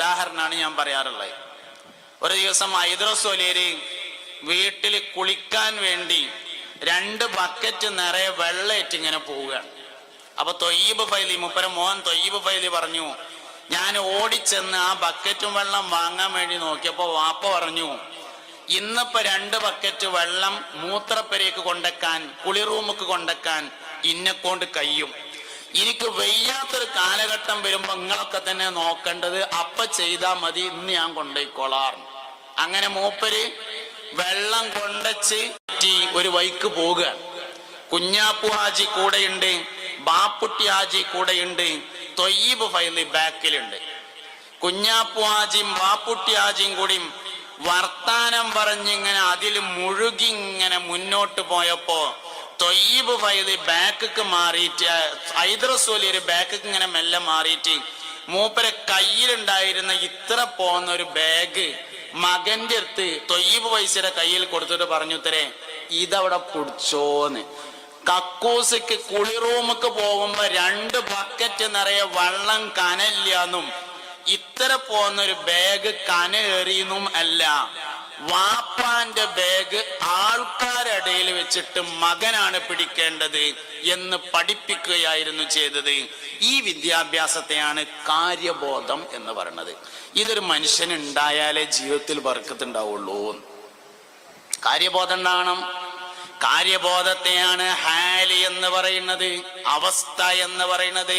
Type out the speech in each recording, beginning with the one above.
ഉദാഹരണമാണ് ഞാൻ പറയാറുള്ളത്. ഒരു ദിവസം ഹൈദ്രസ്വലിയര് വീട്ടിൽ കുളിക്കാൻ വേണ്ടി 2 ബക്കറ്റ് നിറയെ വെള്ളേറ്റ് ഇങ്ങനെ പോവുകയാണ്. അപ്പൊ തൊയ്യബ് ഫൈലി, മുപ്പര മോൻ തൊയ്യബ് ഫൈലി പറഞ്ഞു, ഞാൻ ഓടിച്ചെന്ന് ആ ബക്കറ്റും വെള്ളം വാങ്ങാൻ വേണ്ടി നോക്കിയപ്പോ വാപ്പ പറഞ്ഞു, ഇന്നിപ്പോ 2 ബക്കറ്റ് വെള്ളം മൂത്രപ്പരയ്ക്ക് കൊണ്ടക്കാൻ, കുളിറൂമുക്ക് കൊണ്ടക്കാൻ ഇന്നെക്കൊണ്ട് കഴിയും. എനിക്ക് വയ്യാത്തൊരു കാലഘട്ടം വരുമ്പോ നിങ്ങളൊക്കെ തന്നെ നോക്കേണ്ടത്, അപ്പ ചെയ്താ മതി, ഇന്ന് ഞാൻ കൊണ്ടുപോയിക്കോളാം. അങ്ങനെ മൂപ്പര് വെള്ളം കൊണ്ടച്ച് ഒരു വൈക്ക് പോവുക. കുഞ്ഞാപ്പു ഹാജി കൂടെയുണ്ട്, ബാപ്പുട്ടി ഹാജി കൂടെയുണ്ട്, തൊയ്യബ് ഫൈലി ബാക്കിലുണ്ട്. കുഞ്ഞാപ്പു ഹാജിയും ബാപ്പുട്ടി ഹാജിയും കൂടി വർത്താനം പറഞ്ഞിങ്ങനെ അതിൽ മുഴുകി ഇങ്ങനെ മുന്നോട്ട് പോയപ്പോ തൊയ്യബ് ഫൈലി ബാക്ക് മാറിയിട്ട്, ഹൈദ്രസ്വലി ഒരു ബാക്ക് ഇങ്ങനെ മെല്ലെ മാറിയിട്ട് മൂപ്പരെ കയ്യിലുണ്ടായിരുന്ന ഇത്ര പോന്ന ഒരു ബാഗ് മകന്റെ അടുത്ത് തൊയ്യബ് വൈസിയുടെ കയ്യിൽ കൊടുത്തിട്ട് പറഞ്ഞു, തരേ ഇതവിടെ പിടിച്ചോന്ന്. കക്കൂസിക്ക് കുളിറൂമുക്ക് പോകുമ്പോ 2 ബക്കറ്റ് നിറയെ വെള്ളം കനല്ലാന്നും ഇത്ര പോന്നൊരു ബാഗ് കനേറിയെന്നും അല്ല, വാപ്പാന്റെ ബാഗ് ആൾക്കാരിടയിൽ വെച്ചിട്ട് മകനാണ് പിടിക്കേണ്ടത് എന്ന് പഠിപ്പിക്കുകയായിരുന്നു ചെയ്തത്. ഈ വിദ്യാഭ്യാസത്തെയാണ് കാര്യബോധം എന്ന് പറയുന്നത്. ഇതൊരു മനുഷ്യനുണ്ടായാലേ ജീവിതത്തിൽ ബർക്കത്തുണ്ടാവുള്ളൂ. കാര്യബോധം ഉണ്ടാവണം. കാര്യബോധത്തെയാണ് ഹാലി എന്ന് പറയുന്നത്, അവസ്ഥ എന്ന് പറയുന്നത്.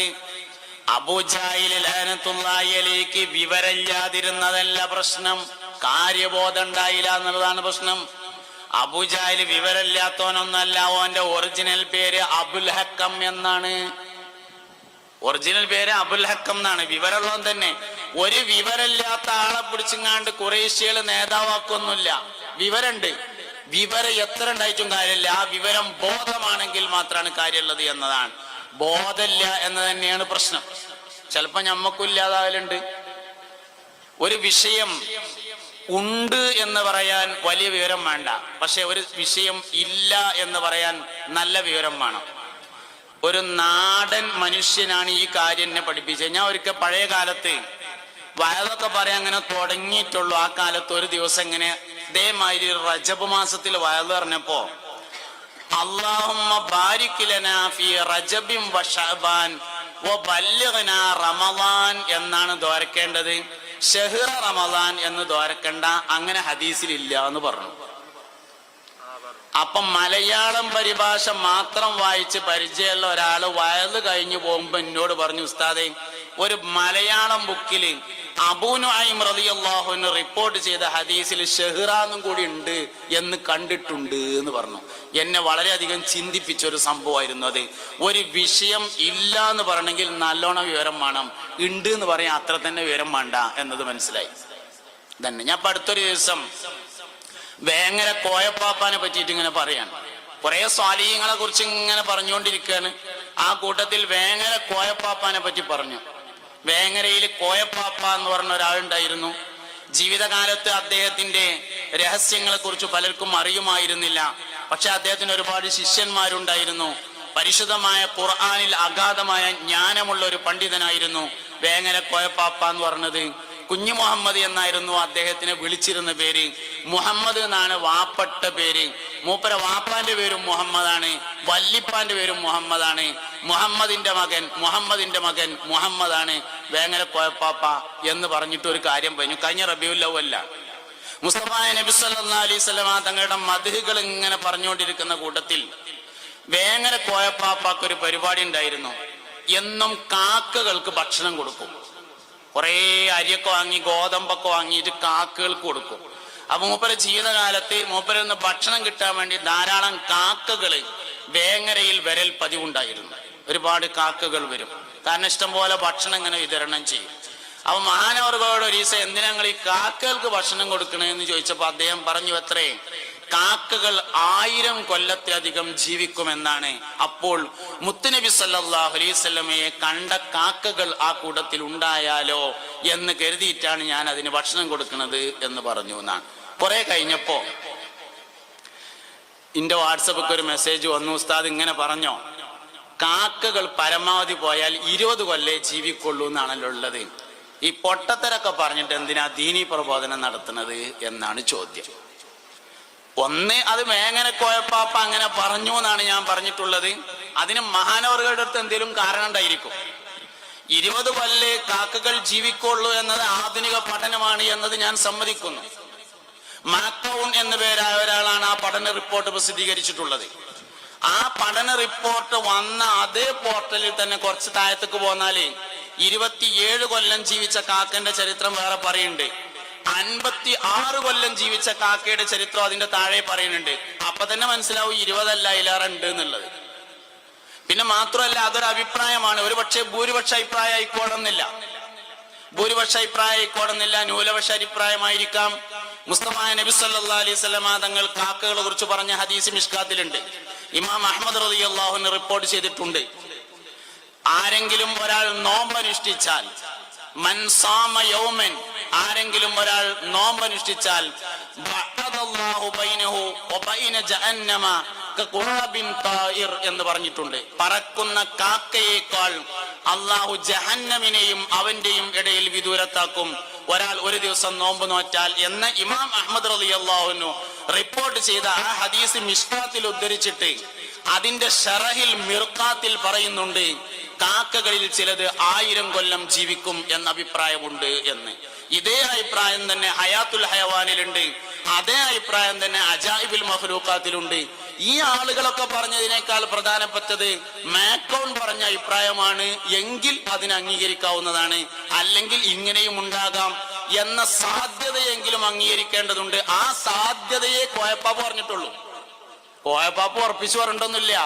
അബൂജഹൽ ലഅനത്തുല്ലാഹി അലൈഹി വിവരമില്ലാതിരുന്നതല്ല പ്രശ്നം, കാര്യബോധം ഉണ്ടായില്ല എന്നുള്ളതാണ് പ്രശ്നം. അബൂജഹൽ വിവരമില്ലാത്തവനൊന്നല്ല, ഓന്റെ ഒറിജിനൽ പേര് അബുൽ ഹക്കം എന്നാണ്. ഒറിജിനൽ പേര് അബുൽ ഹക്കം എന്നാണ്. വിവരമുള്ളവൻ തന്നെ. ഒരു വിവരമില്ലാത്ത ആളെ പിടിച്ചിങ്ങാണ്ട് ഖുറൈശികൾ നേതാവാക്കൊന്നുമില്ല. വിവരമുണ്ട്. വിവരം എത്ര ഉണ്ടായിട്ടും കാര്യമില്ല. ആ വിവരം ബോധമാണെങ്കിൽ മാത്രമാണ് കാര്യമുള്ളത് എന്നതാണ്. ബോധമില്ല എന്ന് തന്നെയാണ് പ്രശ്നം. ചിലപ്പോ ഞമ്മക്കില്ലാതാവലുണ്ട്. ഒരു വിഷയം ഉണ്ട് എന്ന് പറയാൻ വലിയ വിവരം വേണ്ട, പക്ഷെ ഒരു വിഷയം ഇല്ല എന്ന് പറയാൻ നല്ല വിവരം വേണം. ഒരു നാടൻ മനുഷ്യനാണ് ഈ കാര്യം എന്നെ പഠിപ്പിച്ചത്. ഞാൻ ഒരിക്കൽ പഴയ കാലത്ത് വയലൊക്കെ പറയാൻ അങ്ങനെ തുടങ്ങിയിട്ടുള്ളൂ. ആ കാലത്ത് ഒരു ദിവസം ഇങ്ങനെ ഇതേമാതിരി റജബ് മാസത്തിൽ വയല് പറഞ്ഞപ്പോ, അല്ലാഹുമ്മ ബാരിക് ലനാ ഫീ റജബിൻ വ ശഅബാൻ വ ബല്ലിഗ്നാ റമളാൻ എന്നാണ് ദുആരക്കേണ്ടത്. ഷഹ്റ റമളാൻ എന്ന് ദുആരക്കണ്ട, അങ്ങനെ ഹദീസിൽ ഇല്ല എന്ന് പറഞ്ഞു. അപ്പം മലയാളം പരിഭാഷ മാത്രം വായിച്ച് പരിചയമുള്ള ഒരാള് വയല് കഴിഞ്ഞു പോകുമ്പോ എന്നോട് പറഞ്ഞു, ഉസ്താദേ, ഒരു മലയാളം ബുക്കില് അബൂ നുഐം റളിയല്ലാഹു അൻഹു റിപ്പോർട്ട് ചെയ്ത ഹദീസിൽ ഷഹ്റാന്നും കൂടി ഉണ്ട് എന്ന് കണ്ടിട്ടുണ്ട് എന്ന് പറഞ്ഞു. എന്നെ വളരെയധികം ചിന്തിപ്പിച്ച ഒരു സംഭവമായിരുന്നു അത്. ഒരു വിഷയം ഇല്ല എന്ന് പറയണമെങ്കിൽ നല്ലോണം വിവരം വേണം, ഉണ്ട് എന്ന് പറയാൻ അത്ര തന്നെ വിവരം വേണ്ട എന്നത് മനസ്സിലായി തന്നെ. ഞാൻ ഇപ്പൊ അടുത്തൊരു ദിവസം വേങ്ങര കോയപ്പാപ്പാനെ പറ്റിയിട്ട് ഇങ്ങനെ പറയാണ്. കുറെ സ്വാലിഹ്യങ്ങളെ കുറിച്ച് ഇങ്ങനെ പറഞ്ഞുകൊണ്ടിരിക്കുകയാണ്. ആ കൂട്ടത്തിൽ വേങ്ങര കോയപ്പാപ്പാനെ പറ്റി പറഞ്ഞു. വേങ്ങരയിൽ കോയപ്പാപ്പ എന്ന് പറഞ്ഞ ഒരാളുണ്ടായിരുന്നു. ജീവിതകാലത്ത് അദ്ദേഹത്തിന്റെ രഹസ്യങ്ങളെ കുറിച്ച് പലർക്കും അറിയുമായിരുന്നില്ല. പക്ഷെ അദ്ദേഹത്തിന് ഒരുപാട് ശിഷ്യന്മാരുണ്ടായിരുന്നു. പരിശുദ്ധമായ ഖുർആനിൽ അഗാധമായ ജ്ഞാനമുള്ള ഒരു പണ്ഡിതനായിരുന്നു വേങ്ങര കോയപ്പാപ്പ എന്ന് പറഞ്ഞത്. കുഞ്ഞു മുഹമ്മദ് എന്നായിരുന്നു അദ്ദേഹത്തിനെ വിളിച്ചിരുന്ന പേര്. മുഹമ്മദ് എന്നാണ് വാപ്പട്ട പേര്. മൂപ്പര വാപ്പാന്റെ പേരും മുഹമ്മദാണ്, വല്ലിപ്പാന്റെ പേരും മുഹമ്മദാണ്. മുഹമ്മദിന്റെ മകൻ മുഹമ്മദാണ് വേങ്ങര കോയപ്പാപ്പ എന്ന് പറഞ്ഞിട്ട് ഒരു കാര്യം പറഞ്ഞു. കഴിഞ്ഞ റബീഉൽ അവ്വലിൽ മുസ്തഫ നബി സല്ലല്ലാഹു അലൈഹി വസല്ലം തങ്ങളുടെ മദ്ഹുകൾ ഇങ്ങനെ പറഞ്ഞുകൊണ്ടിരിക്കുന്ന കൂട്ടത്തിൽ വേങ്ങര കോയപ്പാപ്പാക്ക് ഒരു പരിപാടി ഉണ്ടായിരുന്നു. എന്നും കാക്കകൾക്ക് ഭക്ഷണം കൊടുക്കും. കുറെ അരിയൊക്കെ വാങ്ങി ഗോതമ്പൊക്കെ വാങ്ങിയിട്ട് കാക്കകൾക്ക് കൊടുക്കും. അപ്പൊ മൂപ്പര ജീവിതകാലത്ത് മൂപ്പരൊന്ന് ഭക്ഷണം കിട്ടാൻ വേണ്ടി ധാരാളം കാക്കകള് വേങ്ങരയിൽ വരൽ പതിവുണ്ടായിരുന്നു. ഒരുപാട് കാക്കകൾ വരും. കാരണം ഇഷ്ടം പോലെ ഭക്ഷണം ഇങ്ങനെ വിതരണം ചെയ്യും. അപ്പൊ മഹാനവർഗോട് ഒരു ദിവസം എന്തിനാ നിങ്ങൾ ഈ കാക്കകൾക്ക് ഭക്ഷണം കൊടുക്കണെന്ന് ചോദിച്ചപ്പോ അദ്ദേഹം പറഞ്ഞു, എത്രേ, കാക്കകൾ 1000 കൊല്ലത്തിലധികം ജീവിക്കുമെന്നാണ്. അപ്പോൾ മുത്തുനബി സല്ലല്ലാഹു അലൈഹി വസല്ലമയെ കണ്ട കാക്കകൾ ആ കൂട്ടത്തിൽ ഉണ്ടായാലോ എന്ന് കരുതിയിട്ടാണ് ഞാൻ അതിന് ഭക്ഷണം കൊടുക്കുന്നത് എന്ന് പറഞ്ഞു എന്നാണ്. കുറെ കഴിഞ്ഞപ്പോ എന്റെ വാട്സപ്പിൽ ഒരു മെസ്സേജ് വന്നു, ഉസ്താദ് ഇങ്ങനെ പറഞ്ഞോ, കാക്കകൾ പരമാവധി പോയാൽ 20 കൊല്ലേ ജീവിക്കുള്ളൂ എന്നാണല്ലോ ഉള്ളത്. ഈ പൊട്ടത്തരൊക്കെ പറഞ്ഞിട്ട് എന്തിനാ ദീനീ പ്രബോധനം നടത്തുന്നത് എന്നാണ് ചോദ്യം. ഒന്ന്, അത് മേങ്ങനെ കോയപ്പാപ്പ അങ്ങനെ പറഞ്ഞു എന്നാണ് ഞാൻ പറഞ്ഞിട്ടുള്ളത്. അതിന് മഹാനവറുകളുടെ അടുത്ത് എന്തെങ്കിലും കാരണം ഉണ്ടായിരിക്കും. 20 കൊല്ലേ കാക്കകൾ ജീവിക്കുള്ളൂ എന്നത് ആധുനിക പഠനമാണ് എന്നത് ഞാൻ സമ്മതിക്കുന്നു. മാക്കൗൺ എന്ന പേരായ ഒരാളാണ് ആ പഠന റിപ്പോർട്ട് പ്രസിദ്ധീകരിച്ചിട്ടുള്ളത്. ആ പഠന റിപ്പോർട്ട് വന്ന അതേ പോർട്ടലിൽ തന്നെ കുറച്ച് താഴത്തേക്ക് പോന്നാല് 27 കൊല്ലം ജീവിച്ച കാക്കന്റെ ചരിത്രം വേറെ പറയുന്നുണ്ട്. 56 കൊല്ലം ജീവിച്ച കാക്കയുടെ ചരിത്രം അതിന്റെ താഴെ പറയുന്നുണ്ട്. അപ്പൊ തന്നെ മനസ്സിലാവും 20 അല്ല അതിലേറെ ഉണ്ട് എന്നുള്ളത്. പിന്നെ മാത്രമല്ല, അതൊരു അഭിപ്രായമാണ്. ഒരുപക്ഷെ ഭൂരിപക്ഷ അഭിപ്രായം ആയിക്കോടുന്നില്ല, ന്യൂനപക്ഷ അഭിപ്രായമായിരിക്കാം. മുസ്തഫ നബി സല്ലല്ലാഹു അലൈഹി വസല്ലം തങ്ങൾ കാക്കകളെ കുറിച്ച് പറഞ്ഞ ഹദീസ് മിഷ്കാത്തിലുണ്ട്. ഇമാം അഹ്മദ് റളിയല്ലാഹു അൻഹു റിപ്പോർട്ട് ചെയ്തിട്ടുണ്ട്. ആരെങ്കിലും ഒരാൾ നോമ്പനുഷ്ഠിച്ചാൽ, മൻ സാമ യൗമൻ, ആരെങ്കിലും ഒരാൾ നോമ്പനുഷ്ഠിച്ചാൽ ബഅദല്ലാഹു ബൈനഹു വബൈന ജഹന്നമ കഖുറാബിൻ തായിർ എന്ന് പറഞ്ഞിട്ടുണ്ട്. പറക്കുന്ന കാക്കയേക്കാൾ അള്ളാഹു ജഹന്നമിനെയും അവന്റെയും ഇടയിൽ വിദൂരത്താക്കും ഒരാൾ ഒരു ദിവസം നോമ്പ് നോറ്റാൽ എന്ന് ഇമാം അഹ്മദ് റളിയല്ലാഹു അൻഹു റിപ്പോർട്ട് ചെയ്ത ആ ഹദീസ് മിഷ്കാത്തിൽ ഉദ്ധരിച്ചിട്ട് അതിന്റെ ഷറഹിൽ മിർഖാത്തിൽ പറയുന്നുണ്ട് കാക്കകളിൽ ചിലത് 1000 കൊല്ലം ജീവിക്കും എന്ന അഭിപ്രായമുണ്ട് എന്ന്. ഇതേ അഭിപ്രായം തന്നെ ഹയാത്തുൽ ഹയവാനിലുണ്ട്. അതേ അഭിപ്രായം തന്നെ അജായിബുൽ മഖ്ലൂഖാത്തിലുണ്ട്. ഈ ആളുകളൊക്കെ പറഞ്ഞതിനേക്കാൾ പ്രധാനപ്പെട്ടത് മാക്കൗൺ പറഞ്ഞ അഭിപ്രായമാണ് എങ്കിൽ അതിന് അംഗീകരിക്കാവുന്നതാണ്. അല്ലെങ്കിൽ ഇങ്ങനെയും ഉണ്ടാകാം എന്ന സാധ്യതയെങ്കിലും അംഗീകരിക്കേണ്ടതുണ്ട്. ആ സാധ്യതയെ കോയപ്പാപ്പ് പറഞ്ഞിട്ടുള്ളൂ. കോയപ്പാപ്പ് ഉറപ്പിച്ചു പറഞ്ഞിട്ടൊന്നുമില്ല.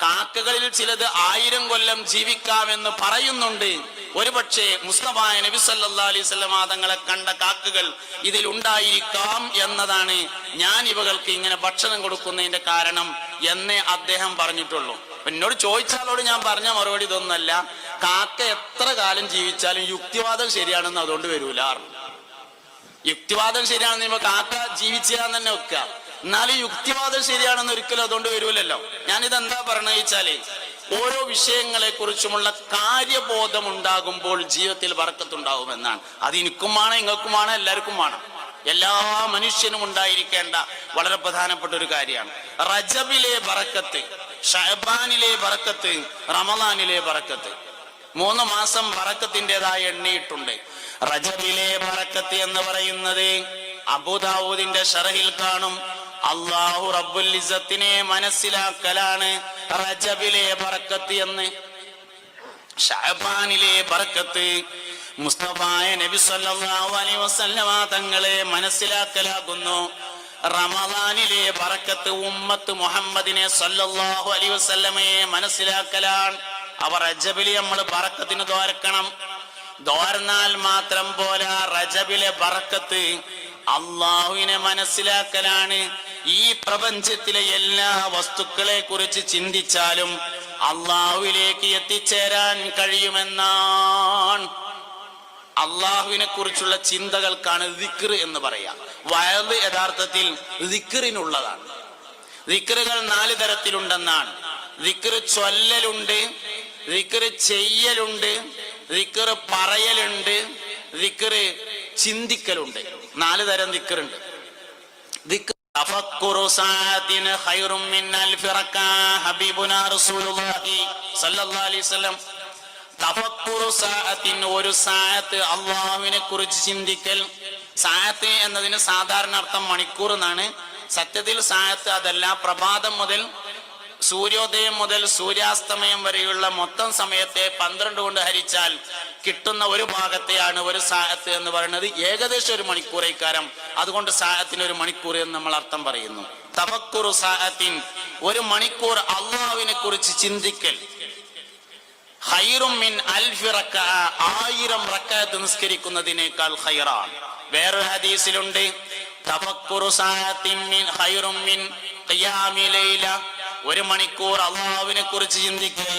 കാക്കകളിൽ ചിലത് 1000 കൊല്ലം ജീവിക്കാമെന്ന് പറയുന്നുണ്ട്. ഒരുപക്ഷെ മുസ്തഫ നബി സല്ലല്ലാഹു അലൈഹി വസല്ലം തങ്ങളെ കണ്ട കാക്കകൾ ഇതിൽ ഉണ്ടായിരിക്കാം എന്നതാണ് ഞാൻ ഇവകൾക്ക് ഇങ്ങനെ ഭക്ഷണം കൊടുക്കുന്നതിന്റെ കാരണം എന്നേ അദ്ദേഹം പറഞ്ഞിട്ടുള്ളൂ. എന്നോട് ചോദിച്ചാലോട് ഞാൻ പറഞ്ഞ മറുപടി ഇതൊന്നല്ല. കാക്ക എത്ര കാലം ജീവിച്ചാലും യുക്തിവാദം ശരിയാണെന്ന് അതുകൊണ്ട് വരൂല. യുക്തിവാദം ശരിയാണെന്ന് പറയുമ്പോ കാക്ക ജീവിച്ചാന്ന് തന്നെ വെക്കുക. എന്നാലും യുക്തിവാദം ശരിയാണെന്ന് ഒരിക്കലും അതുകൊണ്ട് വരൂലല്ലോ. ഞാനിതെന്താ പറയണെന്ന് വെച്ചാല്, ഓരോ വിഷയങ്ങളെ കുറിച്ചുമുള്ള കാര്യബോധം ഉണ്ടാകുമ്പോൾ ജീവിതത്തിൽ ബർക്കത്തുണ്ടാവുമെന്നാണ്. അത് എനിക്കുമാണ്, നിങ്ങൾക്കുമാണ്, എല്ലാവർക്കുമാണ്. എല്ലാ മനുഷ്യനും ഉണ്ടായിരിക്കേണ്ട വളരെ പ്രധാനപ്പെട്ട ഒരു കാര്യമാണ്. റജബിലെ ബറക്കത്ത്, ഷഅബാനിലെ ബറക്കത്ത്, റമളാനിലെ ബറക്കത്ത്. 3 മാസം ബറക്കത്തിൻ്റെതായ എണ്ണിയിട്ടുണ്ട്. റജബിലെ ബറക്കത്ത് എന്ന് പറയുന്നത് അബൂദാവൂദിന്റെ ഷറഹിൽ കാണും. അല്ലാഹു റബ്ബുൽ ഇസ്സത്തിനെ മനസ്സിലാക്കലാണ് റജബിലെ ബറക്കത്ത് എന്ന്. ഷഅബാനിലെ ബറക്കത്ത് മുസ്തഫായ നബി സല്ലല്ലാഹു അലൈഹി വസല്ലമ തങ്ങളെ മനസ്സിലാക്കലാകുന്നു. റമളാനിലെ ബറക്കത്ത് ഉമ്മത്ത് മുഹമ്മദിനെ സല്ലല്ലാഹു അലൈഹി വസല്ലമയെ മനസ്സിലാക്കലാണ്. അവർ റജബിലെ നമ്മൾ ബറക്കത്തിന് ദ്വാരക്കണം. ദ്വാരന്നാൽ മാത്രം പോരാ, റജബിലെ ബറക്കത്ത് അള്ളാഹുവിനെ മനസ്സിലാക്കലാണ്. ഈ പ്രപഞ്ചത്തിലെ എല്ലാ വസ്തുക്കളെ കുറിച്ച് ചിന്തിച്ചാലും അള്ളാഹുവിലേക്ക് എത്തിച്ചേരാൻ കഴിയുമെന്നാണ്. അള്ളാഹുവിനെ കുറിച്ചുള്ള ചിന്തകൾക്കാണ് ദിക്ർ എന്ന് പറയാം. വഅദ് യഥാർത്ഥത്തിൽ ദിക്റിനുള്ളതാണ്. ദിക്റുകൾ 4 തരത്തിലുണ്ടെന്നാണ്. ദിക്ർ ചൊല്ലലുണ്ട്, ദിക്ർ ചെയ്യലുണ്ട്, ദിക്ർ പറയലുണ്ട്, ദിക്ർ ചിന്തിക്കലുണ്ട്. 4 തരം ദിക്റുണ്ട്. തഫക്കുറു സഅത്തിൻ ഖൈറും മിൻ അൽഫി റക്അ ഹബീബുനാ റസൂലുള്ളാഹി സ്വല്ലല്ലാഹു അലൈഹി വസല്ലം. തഫക്കുറു സഅത്തിൻ, ഒരു സഅത്ത് അല്ലാഹുവിനെ കുറിച്ച് ചിന്തിക്കൽ. സഅത്ത് എന്നതിന് സാധാരണ അർത്ഥം മണിക്കൂർ എന്നാണ്. സത്യത്തിൽ സഅത്ത് അതല്ല. പ്രഭാതം മുതൽ സൂര്യോദയം മുതൽ സൂര്യാസ്തമയം വരെയുള്ള മൊത്തം സമയത്തെ 12 കൊണ്ട് ഹരിച്ചാൽ കിട്ടുന്ന ഒരു ഭാഗത്തെയാണ് ഒരു സഅത്ത് എന്ന് പറയുന്നത്. ഏകദേശം 1 മണിക്കൂറേക്കാരം. അതുകൊണ്ട് സഅത്തിന് 1 മണിക്കൂർ എന്ന് നമ്മൾ അർത്ഥം പറയുന്നു. തഫക്കുറു സഅത്തിൻ, 1 മണിക്കൂർ അല്ലാഹുവിനെ കുറിച്ച് ചിന്തിക്കൽ. ഖൈറും മിൻ അൽഫി റക്അ, 1000 റക്അത്ത് നിസ്കരിക്കുന്നതിനേക്കാൾ ഖൈറാണ്. വേറൊരു ഹദീസിലുണ്ട് തഫക്കുറു സഅത്തിൻ മിൻ ഖൈറും മിൻ ഖിയാമി ലൈല, 1 മണിക്കൂർ അല്ലാഹുവിനെ കുറിച്ച് ചിന്തിക്കൽ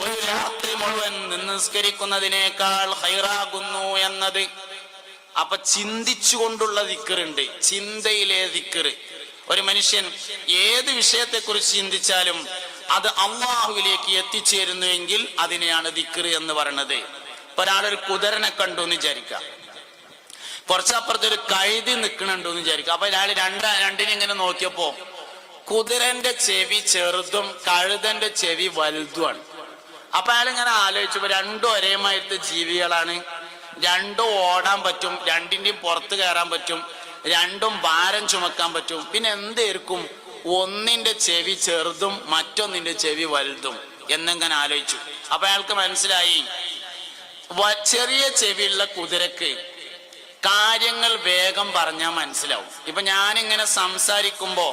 1 രാത്രി മുഴുവൻ നിസ്കരിക്കുന്നതിനേക്കാൾ ഖൈറാകുന്നു എന്നത്. അപ്പൊ ചിന്തിച്ചുകൊണ്ടുള്ള ദിക്റുണ്ട്, ചിന്തയിലെ ദിക്ർ. ഒരു മനുഷ്യൻ ഏത് വിഷയത്തെ കുറിച്ച് ചിന്തിച്ചാലും അത് അള്ളാഹുവിലേക്ക് എത്തിച്ചേരുന്നുവെങ്കിൽ അതിനെയാണ് ദിക്ർ എന്ന് പറയുന്നത്. ഇപ്പൊ ഒരാളൊരു കുതിരനെ കണ്ടു എന്ന് വിചാരിക്കാം, കുറച്ചപ്പുറത്ത് ഒരു കഴുതി നിൽക്കണുണ്ടോ എന്ന് വിചാരിക്കുക. അപ്പൊ അയാൾ രണ്ടിനെ ഇങ്ങനെ നോക്കിയപ്പോ കുതിരന്റെ ചെവി ചെറുതും കഴുതന്റെ ചെവി വലുതുമാണ്. അപ്പൊ അയാൾ ഇങ്ങനെ ആലോചിച്ചപ്പോ രണ്ടും ഒരേമായിട്ട് ജീവികളാണ്, രണ്ടും ഓടാൻ പറ്റും, രണ്ടിന്റെയും പുറത്ത് കയറാൻ പറ്റും, രണ്ടും ഭാരം ചുമക്കാൻ പറ്റും, പിന്നെ എന്തായിരിക്കും ഒന്നിന്റെ ചെവി ചെറുതും മറ്റൊന്നിന്റെ ചെവി വലുതും എന്നെങ്ങനെ ആലോചിച്ചു. അപ്പൊ അയാൾക്ക് മനസ്സിലായി ചെറിയ ചെവിയുള്ള കുതിരക്ക് കാര്യങ്ങൾ വേഗം പറഞ്ഞാൽ മനസ്സിലാവും. ഇപ്പൊ ഞാനിങ്ങനെ സംസാരിക്കുമ്പോ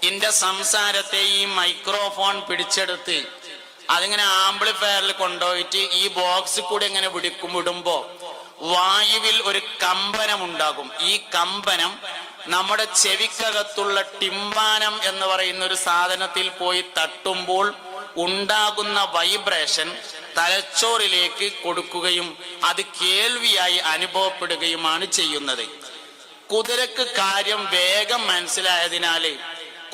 എന്റെ സംസാരത്തെ ഈ മൈക്രോഫോൺ പിടിച്ചെടുത്ത് അതിങ്ങനെ ആംപ്ലിഫയറിൽ കൊണ്ടുപോയിട്ട് ഈ ബോക്സിൽ കൂടി ഇങ്ങനെ വിടുമ്പോ വായുവിൽ ഒരു കമ്പനം ഉണ്ടാകും. ഈ കമ്പനം നമ്മുടെ ചെവിക്കകത്തുള്ള ടിമ്പാനം എന്ന് പറയുന്ന ഒരു സാധനത്തിൽ പോയി തട്ടുമ്പോൾ ഉണ്ടാകുന്ന വൈബ്രേഷൻ തലച്ചോറിലേക്ക് കൊടുക്കുകയും അത് കേൾവിയായി അനുഭവപ്പെടുകയുമാണ് ചെയ്യുന്നത്. കുതിരക്ക് കാര്യം വേഗം മനസ്സിലായതിനാല്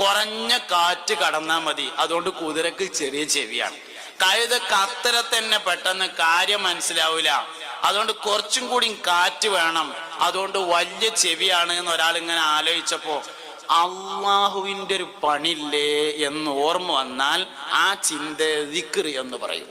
കുറഞ്ഞ കാറ്റ് കടന്നാൽ മതി, അതുകൊണ്ട് കുതിരക്ക് ചെറിയ ചെവിയാണ്. കഴുതക്ക് അത്ര തന്നെ പെട്ടെന്ന് കാര്യം മനസ്സിലാവില്ല, അതുകൊണ്ട് കുറച്ചും കൂടി കാറ്റ് വേണം, അതുകൊണ്ട് വലിയ ചെവിയാണ് എന്ന് ഒരാൾ ഇങ്ങനെ ആലോചിച്ചപ്പോ അള്ളാഹുവിന്റെ ഒരു പണിയില്ലേ എന്ന് ഓർമ്മ വന്നാൽ ആ ചിന്ത ദിക്ർ എന്ന് പറയും.